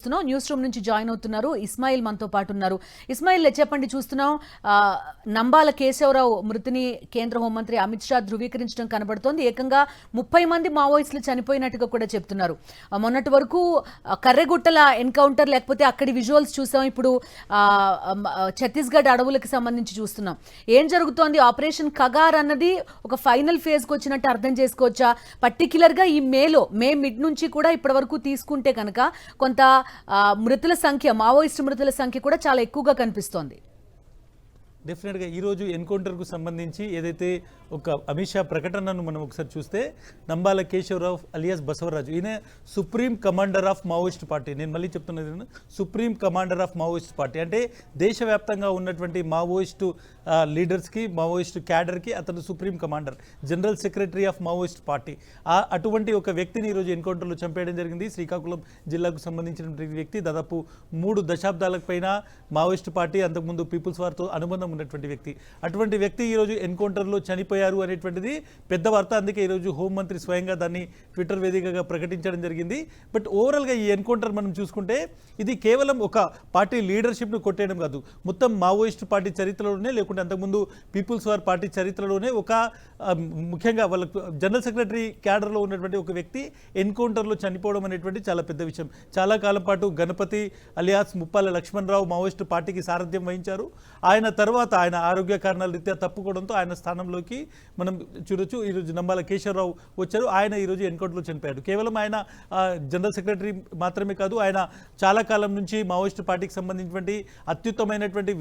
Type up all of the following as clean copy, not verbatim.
News room నుంచి join అవుతున్నారు ఇస్మాయిల్ మనతో పాటు ఉన్నారు. ఇస్మాయిల్ చెప్పండి, చూస్తున్నాం నంబాల కేశవరావు మృతిని కేంద్ర హోంమంత్రి అమిత్ షా ధృవీకరించడం కనబడుతోంది. ఏకంగా 30 మంది మావోయిస్టులు చనిపోయినట్టుగా కూడా చెప్తున్నారు. మొన్నటి వరకు కర్రెగుట్టల ఎన్కౌంటర్ లేకపోతే అక్కడి విజువల్స్ చూసాం, ఇప్పుడు ఛత్తీస్గఢ్ అడవులకు సంబంధించి చూస్తున్నాం. ఏం జరుగుతోంది? ఆపరేషన్ కగార్ అన్నది ఒక ఫైనల్ ఫేజ్కి వచ్చినట్టు అర్థం చేసుకోవచ్చా? పర్టిక్యులర్గా ఈ మే మిడ్ నుంచి కూడా ఇప్పటి వరకు తీసుకుంటే కనుక కొంత మృతుల సంఖ్య, మావోయిస్టు మృతుల సంఖ్య కూడా చాలా ఎక్కువగా కనిపిస్తోంది. డెఫినెట్గా ఈరోజు ఎన్కౌంటర్కు సంబంధించి ఏదైతే ఒక అమిత్ షా ప్రకటనను మనం ఒకసారి చూస్తే, నంబాల కేశవరావు అలియాస్ బసవరాజు, ఈయన supreme commander of Maoist party. నేను మళ్ళీ చెప్తున్నది, supreme commander of Maoist party అంటే దేశవ్యాప్తంగా ఉన్నటువంటి మావోయిస్టు లీడర్స్కి, మావోయిస్టు క్యాడర్కి అతను supreme commander, general secretary of Maoist party. అటువంటి ఒక వ్యక్తిని ఈరోజు ఎన్కౌంటర్లో చంపేయడం జరిగింది. శ్రీకాకుళం జిల్లాకు సంబంధించినటువంటి వ్యక్తి, దాదాపు 3 దశాబ్దాలకు పైన మావోయిస్ట్ పార్టీ, అంతకుముందు పీపుల్స్ వార్తో అనుబంధం ఉన్నటువంటి వ్యక్తి. అటువంటి వ్యక్తి ఈరోజు ఎన్కౌంటర్లో చనిపోయారు అనేటువంటిది పెద్ద వార్త. అందుకే ఈరోజు హోంమంత్రి స్వయంగా దాన్ని ట్విట్టర్ వేదికగా ప్రకటించడం జరిగింది. బట్ ఓవరాల్గా ఈ ఎన్కౌంటర్ మనం చూసుకుంటే ఇది కేవలం ఒక పార్టీ లీడర్షిప్ను కొట్టేయడం కాదు, మొత్తం మావోయిస్ట్ పార్టీ చరిత్రలోనే, లేకుంటే అంతకుముందు పీపుల్స్ వార్ పార్టీ చరిత్రలోనే ఒక ముఖ్యంగా వాళ్ళ జనరల్ సెక్రటరీ క్యాడర్లో ఉన్నటువంటి ఒక వ్యక్తి ఎన్కౌంటర్లో చనిపోవడం అనేటువంటి చాలా పెద్ద విషయం. చాలా కాలం పాటు గణపతి అలియాస్ ముప్పాల లక్ష్మణరావు మావోయిస్టు పార్టీకి సారథ్యం వహించారు. ఆయన తర్వాత ఆయన ఆరోగ్య కారణాల రీత్యా తప్పుకోవడంతో ఆయన స్థానంలోకి మనం చూడొచ్చు ఈరోజు నంబాల కేశవరావు వచ్చారు. ఆయన ఈరోజు ఎన్కౌంటర్లో చనిపోయాడు. కేవలం ఆయన జనరల్ సెక్రటరీ మాత్రమే కాదు, ఆయన చాలా కాలం నుంచి మావోయిస్టు పార్టీకి సంబంధించినటువంటి అత్యుత్తమైనటువంటి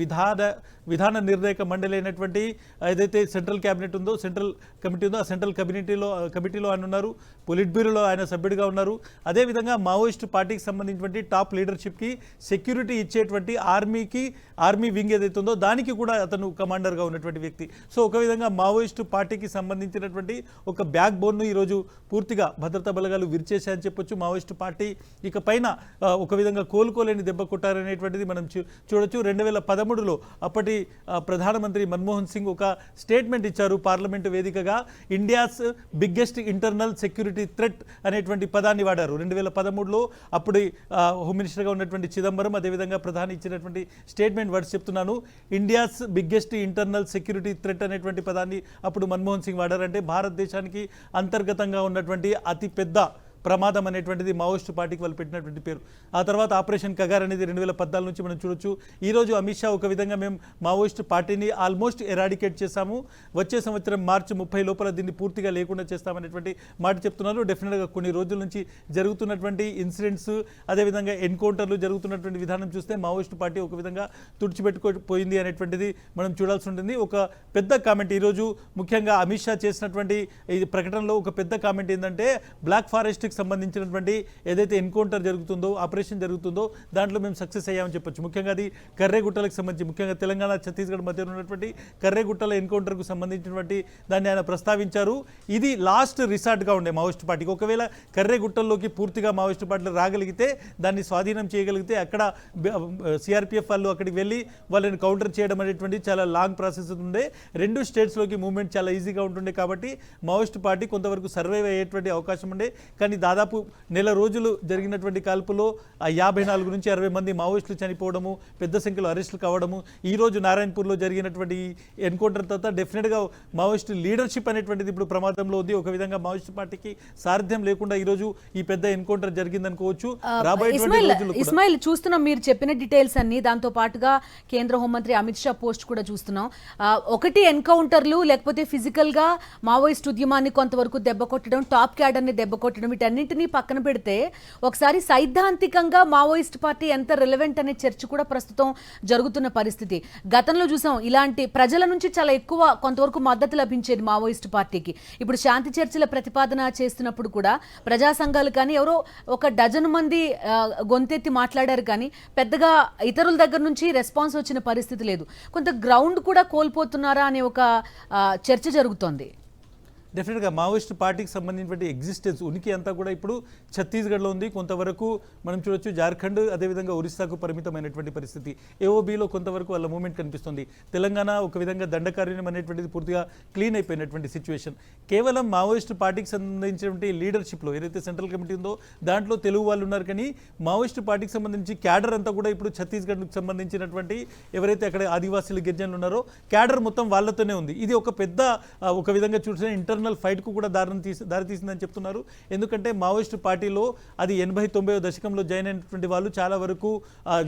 విధాన నిర్ణాయక మండలి అయినటువంటి ఏదైతే సెంట్రల్ క్యాబినెట్ ఉందో, సెంట్రల్ కమిటీ ఉందో, ఆ సెంట్రల్ కమిటీలో ఆయన ఉన్నారు. పొలిట్ బ్యూరోలో ఆయన సభ్యుడిగా ఉన్నారు. అదేవిధంగా మావోయిస్టు పార్టీకి సంబంధించినటువంటి టాప్ లీడర్షిప్కి సెక్యూరిటీ ఇచ్చేటువంటి ఆర్మీ వింగ్ ఏదైతే ఉందో దానికి కూడా అతను కమాండర్గా ఉన్నటువంటి వ్యక్తి. సో ఒక విధంగా మావోయిస్టు పార్టీకి సంబంధించినటువంటి ఒక బ్యాక్ బోన్ను ఈరోజు పూర్తిగా భద్రతా బలగాలు విరిచేశాయని చెప్పొచ్చు. మావోయిస్టు పార్టీ ఇక పైన ఒక విధంగా కోలుకోలేని దెబ్బ కొట్టారనేటువంటిది మనం చూడొచ్చు. 2013లో అప్పటి ప్రధానమంత్రి మన్మోహన్ సింగ్ ఒక స్టేట్మెంట్ ఇచ్చారు పార్లమెంటు వేదికగా. India's biggest internal security threat అనేటువంటి పదాన్ని వాడారు 2013లో. అప్పుడు హోమ్ మినిస్టర్గా ఉన్నటువంటి చిదంబరం, అదేవిధంగా ప్రధాని ఇచ్చినటువంటి స్టేట్మెంట్ వర్డ్స్ చెప్తున్నాను. India's biggest internal security threat అనేటువంటి పదాన్ని అప్పుడు మన్మోహన్ సింగ్ వాడారంటే భారతదేశానికి అంతర్గతంగా ఉన్నటువంటి అతి పెద్ద ప్రమాదం అనేటువంటిది మావోయిస్టు పార్టీకి వాళ్ళు పెట్టినటువంటి పేరు. ఆ తర్వాత ఆపరేషన్ కగార్ అనేది 2014 నుంచి మనం చూడొచ్చు. ఈరోజు అమిత్ షా ఒక విధంగా మేము మావోయిస్టు పార్టీని ఆల్మోస్ట్ ఎరాడికేట్ చేశాము, వచ్చే సంవత్సరం మార్చి 30 లోపల దీన్ని పూర్తిగా లేకుండా చేస్తామనేటువంటి మాట చెప్తున్నారు. డెఫినెట్గా కొన్ని రోజుల నుంచి జరుగుతున్నటువంటి ఇన్సిడెంట్స్, అదేవిధంగా ఎన్కౌంటర్లు జరుగుతున్నటువంటి విధానం చూస్తే మావోయిస్టు పార్టీ ఒక విధంగా తుడిచిపెట్టుకుపోయింది అనేటువంటిది మనం చూడాల్సి ఉంటుంది. ఒక పెద్ద కామెంట్ ఈరోజు ముఖ్యంగా అమిత్ షా చేసినటువంటి ఈ ప్రకటనలో ఒక పెద్ద కామెంట్ ఏంటంటే, బ్లాక్ ఫారెస్ట్ సంబంధించినటువంటి ఏదైతే ఎన్కౌంటర్ జరుగుతుందో, ఆపరేషన్ జరుగుతుందో దాంట్లో మేము సక్సెస్ అయ్యామని చెప్పొచ్చు. ముఖ్యంగా అది కర్రెగుట్టలకు సంబంధించి, ముఖ్యంగా తెలంగాణ ఛత్తీస్గఢ్ మధ్య ఉన్నటువంటి కర్రెగుట్టల ఎన్కౌంటర్కు సంబంధించినటువంటి దాన్ని ఆయన ప్రస్తావించారు. ఇది లాస్ట్ రిసార్ట్గా ఉండే మావోయిస్ట్ పార్టీకి. ఒకవేళ కర్రెగుట్టల్లోకి పూర్తిగా మావోయిస్ట్ పార్టీలు రాగలిగితే, దాన్ని స్వాధీనం చేయగలిగితే, అక్కడ సిఆర్పిఎఫ్ వాళ్ళు అక్కడికి వెళ్ళి వాళ్ళని కౌంటర్ చేయడం అనేటువంటి చాలా లాంగ్ ప్రాసెస్ ఉండే. 2 స్టేట్స్లోకి మూవ్మెంట్ చాలా ఈజీగా ఉంటుండే కాబట్టి మావోయిస్ట్ పార్టీ కొంతవరకు సర్వైవ్ అయ్యేటువంటి అవకాశం ఉండే. కానీ దాదాపు నెల రోజులు జరిగినటువంటి కాల్పులో 54 నుంచి 60 మంది మావోయిస్టులు చనిపోవడము, పెద్ద సంఖ్యలో అరెస్టులు కావడము, ఈరోజు నారాయణపూర్లో జరిగినటువంటి ఎన్కౌంటర్ తర్వాత డెఫినెట్గా మావోయిస్టు లీడర్షిప్ అనేటువంటిది ఇప్పుడు ప్రమాదంలో ఉంది. ఒక విధంగా మావోయిస్టు పార్టీకి సారథ్యం లేకుండా ఈరోజు ఈ పెద్ద ఎన్కౌంటర్ జరిగిందనుకోవచ్చు. ఇస్మాయిల్, చూస్తున్నాం మీరు చెప్పిన డీటెయిల్స్ అన్ని, దాంతో పాటుగా కేంద్ర హోంమంత్రి అమిత్ షా పోస్ట్ కూడా చూస్తున్నాం. ఒకటి ఎన్కౌంటర్లు, లేకపోతే ఫిజికల్ గా మావోయిస్ట్ ఉద్యమాన్ని కొంతవరకు దెబ్బ కొట్టడం, టాప్ క్యాడర్ని దెబ్బ కొట్టడం, వీటన్నింటినీ పక్కన పెడితే ఒకసారి సైద్ధాంతికంగా మావోయిస్ట్ పార్టీ ఎంత రిలవెంట్ అనే చర్చ కూడా ప్రస్తుతం జరుగుతున్న పరిస్థితి. గతంలో చూసాం ఇలాంటి ప్రజల నుంచి చాలా ఎక్కువ కొంతవరకు మద్దతు లభించేది మావోయిస్ట్ పార్టీకి. ఇప్పుడు శాంతి చర్చల ప్రతిపాదన చేస్తున్నప్పుడు కూడా ప్రజా సంఘాలు కానీ ఎవరో ఒక డజన్ మంది గొంతెత్తి మాట్లాడారు, కానీ పెద్దగా ఇతరుల దగ్గర నుంచి రెస్పాన్స్ వచ్చిన పరిస్థితి లేదు. కొంత గ్రౌండ్ కూడా కోల్పోతున్నారా అనే ఒక చర్చ జరుగుతోంది. డెఫినెట్గా మావోయిస్ట్ పార్టీకి సంబంధించినటువంటి ఎగ్జిస్టెన్స్ ఉనికి అంతా కూడా ఇప్పుడు ఛత్తీస్గఢ్లో ఉంది. కొంతవరకు మనం చూడొచ్చు జార్ఖండ్ అదేవిధంగా ఒరిస్సాకు పరిమితమైనటువంటి పరిస్థితి. ఏఓబీలో కొంతవరకు వాళ్ళ మూమెంట్ కనిపిస్తుంది. తెలంగాణ ఒక విధంగా దండకారణ్యం అనేటువంటిది పూర్తిగా క్లీన్ అయిపోయినటువంటి సిచ్యువేషన్. కేవలం మావోయిస్ట్ పార్టీకి సంబంధించినటువంటి లీడర్షిప్లో ఏదైతే సెంట్రల్ కమిటీ ఉందో దాంట్లో తెలుగు వాళ్ళు ఉన్నారు. కానీ మావోయిస్ట్ పార్టీకి సంబంధించి క్యాడర్ అంతా కూడా ఇప్పుడు ఛత్తీస్గఢ్కి సంబంధించినటువంటి ఎవరైతే అక్కడ ఆదివాసీలు గిరిజనులు ఉన్నారో క్యాడర్ మొత్తం వాళ్ళతోనే ఉంది. ఇది ఒక పెద్ద ఒక విధంగా చూసిన ఇంటర్నల్ ఫైట్కు కూడా దారితీసిందని చెప్తున్నారు. ఎందుకంటే మావోయిస్ట్ పార్టీలో అది 80-90 దశకంలో జాయిన్ అయినటువంటి వాళ్ళు, చాలా వరకు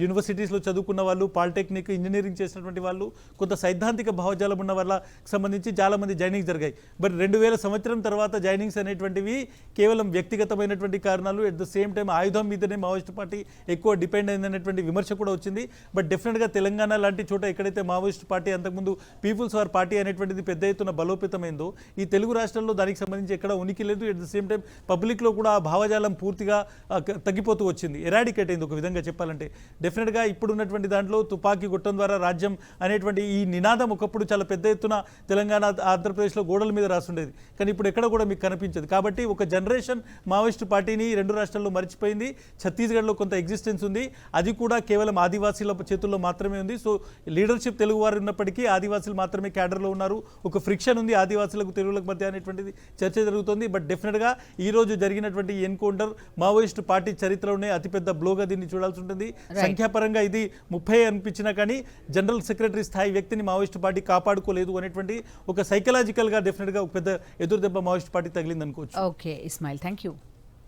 యూనివర్సిటీస్లో చదువుకున్న వాళ్ళు, పాలిటెక్నిక్ ఇంజనీరింగ్ చేసినటువంటి వాళ్ళు, కొంత సైద్ధాంతిక భావజాలం ఉన్న వాళ్ళకి సంబంధించి చాలామంది జాయినింగ్స్ జరిగాయి. బట్ 2000 సంవత్సరం తర్వాత జాయినింగ్స్ అనేటువంటివి కేవలం వ్యక్తిగతమైనటువంటి కారణాలు, ఎట్ ద సేమ్ టైం ఆయుధం మీదనే మావోయిస్ట్ పార్టీ ఎక్కువ డిపెండ్ అయిందనేటువంటి విమర్శ కూడా వచ్చింది. బట్ డెఫినెట్గా తెలంగాణ లాంటి చోట ఎక్కడైతే మావోయిస్ట్ పార్టీ అంతకుముందు పీపుల్స్ వార్ పార్టీ అనేటువంటిది పెద్ద ఎత్తున బలోపేతమైందో ఈ తెలుగు రాష్ట్రాల్లో దానికి సంబంధించి ఎక్కడ ఉనికి లేదు. ఎట్ ద సేమ్ టైం పబ్లిక్లో కూడా ఆ భావజాలం పూర్తిగా తగ్గిపోతూ వచ్చింది, ఎరాడికేట్ అయింది ఒక విధంగా చెప్పాలంటే. డెఫినెట్గా ఇప్పుడు ఉన్నటువంటి దాంట్లో తుపాకీ గుట్టం ద్వారా రాజ్యం అనేటువంటి ఈ నినాదం ఒకప్పుడు చాలా పెద్ద ఎత్తున తెలంగాణ ఆంధ్రప్రదేశ్లో గోడల మీద రాసుండేది. కానీ ఇప్పుడు ఎక్కడ కూడా మీకు కనిపించదు. కాబట్టి ఒక జనరేషన్ మావోయిస్ట్ పార్టీని 2 రాష్ట్రాల్లో మర్చిపోయింది. ఛత్తీస్గఢ్లో కొంత ఎగ్జిస్టెన్స్ ఉంది, అది కూడా కేవలం ఆదివాసీల చేతుల్లో మాత్రమే ఉంది. సో లీడర్షిప్ తెలుగు వారు ఉన్నప్పటికీ ఆదివాసీలు మాత్రమే క్యాడర్లో ఉన్నారు. ఒక ఫ్రిక్షన్ ఉంది ఆదివాసులకు తెలుగులకు మధ్య అనేటువంటిది చర్చ జరుగుతుంది. బట్ డెఫినెట్గా ఈరోజు జరిగినటువంటి ఎన్కౌంటర్ మావోయిస్ట్ పార్టీ చరిత్రలోనే అతిపెద్ద బ్లోగా దీన్ని చూడాల్సి ఉంటుంది. సంఖ్యాపరంగా ఇది 30 అనిపించినా కానీ జనరల్ సెక్రటరీ స్థాయి వ్యక్తిని మావోయిస్ట్ పార్టీ కాపాడుకోలేదు అనేటువంటి ఒక సైకలాజికల్గా డెఫినెట్గా ఒక పెద్ద ఎదురుదెబ్బ మావోయిస్ట్ పార్టీ తగిలింది అనుకోవచ్చు. Okay Ismail, thank you.